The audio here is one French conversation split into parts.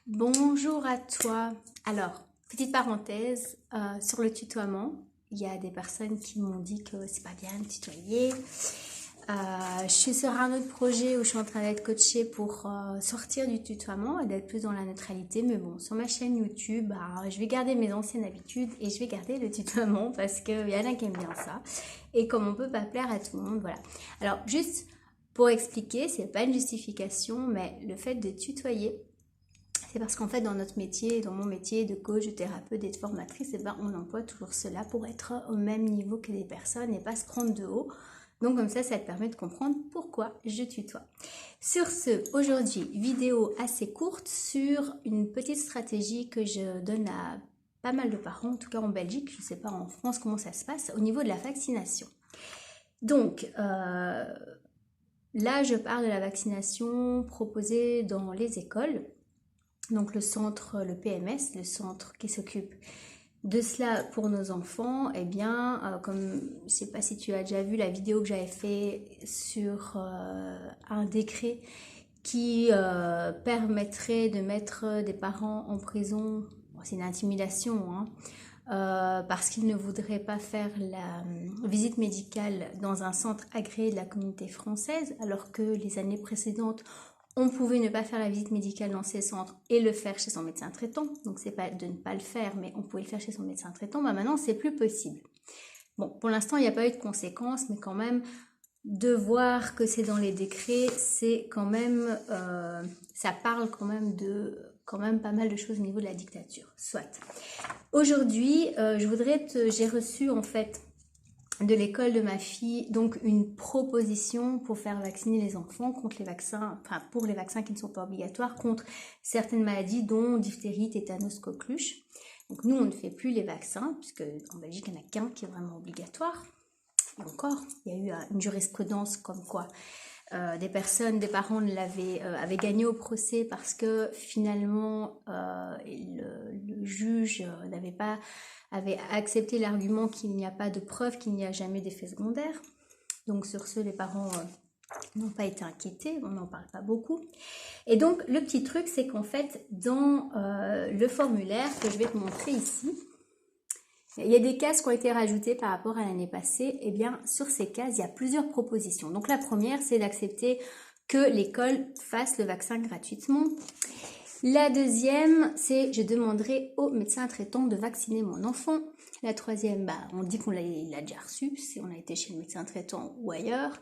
Bonjour à toi. Alors, petite parenthèse, sur le tutoiement, il y a des personnes qui m'ont dit que c'est pas bien de tutoyer. Je suis sur un autre projet où je suis en train d'être coachée pour sortir du tutoiement et d'être plus dans la neutralité. Mais bon, sur ma chaîne YouTube, je vais garder mes anciennes habitudes et je vais garder le tutoiement parce qu'il y en a qui aiment bien ça. Et comme on peut pas plaire à tout le monde, voilà. Alors, juste pour expliquer, c'est pas une justification, mais le fait de tutoyer, c'est parce qu'en fait, dans notre métier, dans mon métier de coach, de thérapeute et de formatrice, eh ben, on emploie toujours cela pour être au même niveau que les personnes et pas se prendre de haut. Donc comme ça te permet de comprendre pourquoi je tutoie. Sur ce, aujourd'hui, vidéo assez courte sur une petite stratégie que je donne à pas mal de parents, en tout cas en Belgique, je ne sais pas en France comment ça se passe, au niveau de la vaccination. Donc, là, je parle de la vaccination proposée dans les écoles. Donc le centre, le PMS, le centre qui s'occupe de cela pour nos enfants, eh bien, comme je ne sais pas si tu as déjà vu la vidéo que j'avais fait sur un décret qui permettrait de mettre des parents en prison, bon, c'est une intimidation, hein, parce qu'ils ne voudraient pas faire la visite médicale dans un centre agréé de la communauté française, alors que les années précédentes, on pouvait ne pas faire la visite médicale dans ces centres et le faire chez son médecin traitant. Donc c'est pas de ne pas le faire, mais on pouvait le faire chez son médecin traitant. Bah maintenant, c'est plus possible. Bon, pour l'instant, il n'y a pas eu de conséquences, mais quand même, de voir que c'est dans les décrets, c'est quand même, ça parle quand même de quand même pas mal de choses au niveau de la dictature. Soit. Aujourd'hui, j'ai reçu en fait de l'école de ma fille, donc une proposition pour faire vacciner les enfants contre les vaccins, enfin pour les vaccins qui ne sont pas obligatoires, contre certaines maladies dont diphtérie, tétanos, coqueluche. Donc nous, on ne fait plus les vaccins, puisque en Belgique, il n'y en a qu'un qui est vraiment obligatoire. Et encore, il y a eu une jurisprudence comme quoi des parents avaient gagné au procès parce que finalement le juge avait accepté l'argument qu'il n'y a pas de preuve qu'il n'y a jamais d'effet secondaire. Donc sur ce, les parents n'ont pas été inquiétés, on n'en parle pas beaucoup. Et donc le petit truc, c'est qu'en fait, dans le formulaire que je vais te montrer ici, il y a des cases qui ont été rajoutées par rapport à l'année passée. Et bien, sur ces cases, il y a plusieurs propositions. Donc, la première, c'est d'accepter que l'école fasse le vaccin gratuitement. La deuxième, c'est je demanderai au médecin traitant de vacciner mon enfant. La troisième, on dit qu'on l'a déjà reçu, si on a été chez le médecin traitant ou ailleurs.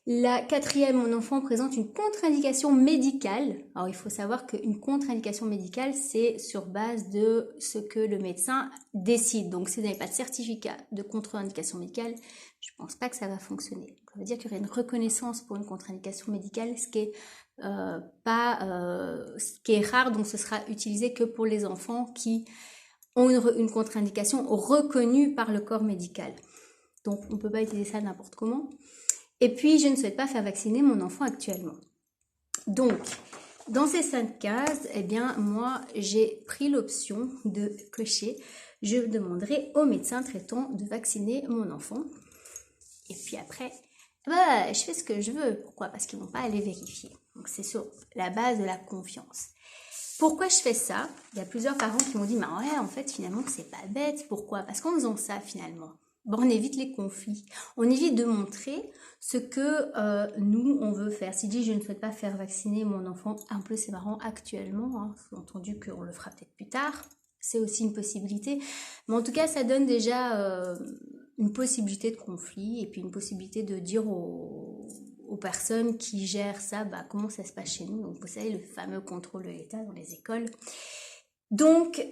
La quatrième, mon enfant présente une contre-indication médicale. Alors, il faut savoir qu'une contre-indication médicale, c'est sur base de ce que le médecin décide. Donc, si vous n'avez pas de certificat de contre-indication médicale, je ne pense pas que ça va fonctionner. Ça veut dire qu'il y aurait une reconnaissance pour une contre-indication médicale, ce qui est ce qui est rare, donc ce sera utilisé que pour les enfants qui ont une contre-indication reconnue par le corps médical. Donc, on ne peut pas utiliser ça n'importe comment. Et puis, je ne souhaite pas faire vacciner mon enfant actuellement. Donc, dans ces 5 cases, eh bien, moi, j'ai pris l'option de cocher. Je demanderai au médecin traitant de vacciner mon enfant. Et puis après, je fais ce que je veux. Pourquoi? Parce qu'ils ne vont pas aller vérifier. Donc, c'est sur la base de la confiance. Pourquoi je fais ça? Il y a plusieurs parents qui m'ont dit, mais ouais, en fait, finalement, c'est pas bête. Pourquoi? Parce qu'en faisant ça, finalement, on évite les conflits. On évite de montrer ce que nous, on veut faire. Si je dis, je ne souhaite pas faire vacciner mon enfant, un peu c'est marrant actuellement, hein, sous-entendu qu'on le fera peut-être plus tard, c'est aussi une possibilité. Mais en tout cas, ça donne déjà une possibilité de conflit et puis une possibilité de dire aux personnes qui gèrent ça, comment ça se passe chez nous. Donc, vous savez, le fameux contrôle de l'État dans les écoles. Donc,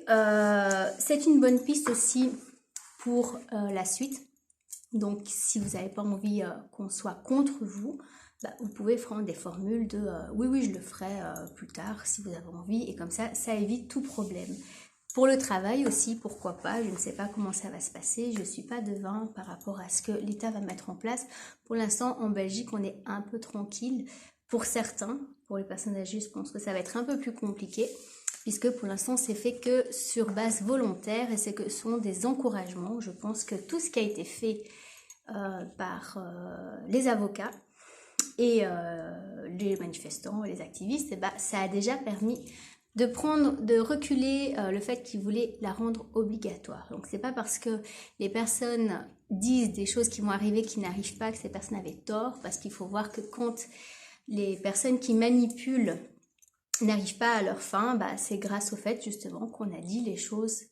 c'est une bonne piste aussi pour la suite. Donc, si vous n'avez pas envie qu'on soit contre vous, vous pouvez prendre des formules de oui, je le ferai plus tard si vous avez envie. Et comme ça évite tout problème. Pour le travail aussi, pourquoi pas, je ne sais pas comment ça va se passer, je ne suis pas devin par rapport à ce que l'État va mettre en place. Pour l'instant, en Belgique, on est un peu tranquille. Pour certains, pour les personnes âgées, je pense que ça va être un peu plus compliqué, puisque pour l'instant, c'est fait que sur base volontaire et c'est que ce sont des encouragements. Je pense que tout ce qui a été fait par les avocats et les manifestants, les activistes, ça a déjà permis de reculer le fait qu'ils voulaient la rendre obligatoire. Donc c'est pas parce que les personnes disent des choses qui vont arriver qui n'arrivent pas que ces personnes avaient tort, parce qu'il faut voir que quand les personnes qui manipulent n'arrivent pas à leur fin, c'est grâce au fait justement qu'on a dit les choses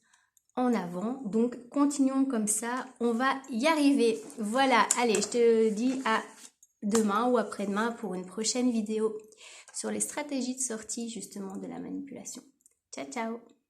en avant. Donc continuons comme ça, on va y arriver. Voilà, allez, je te dis à demain ou après-demain pour une prochaine vidéo sur les stratégies de sortie justement de la manipulation. Ciao, ciao!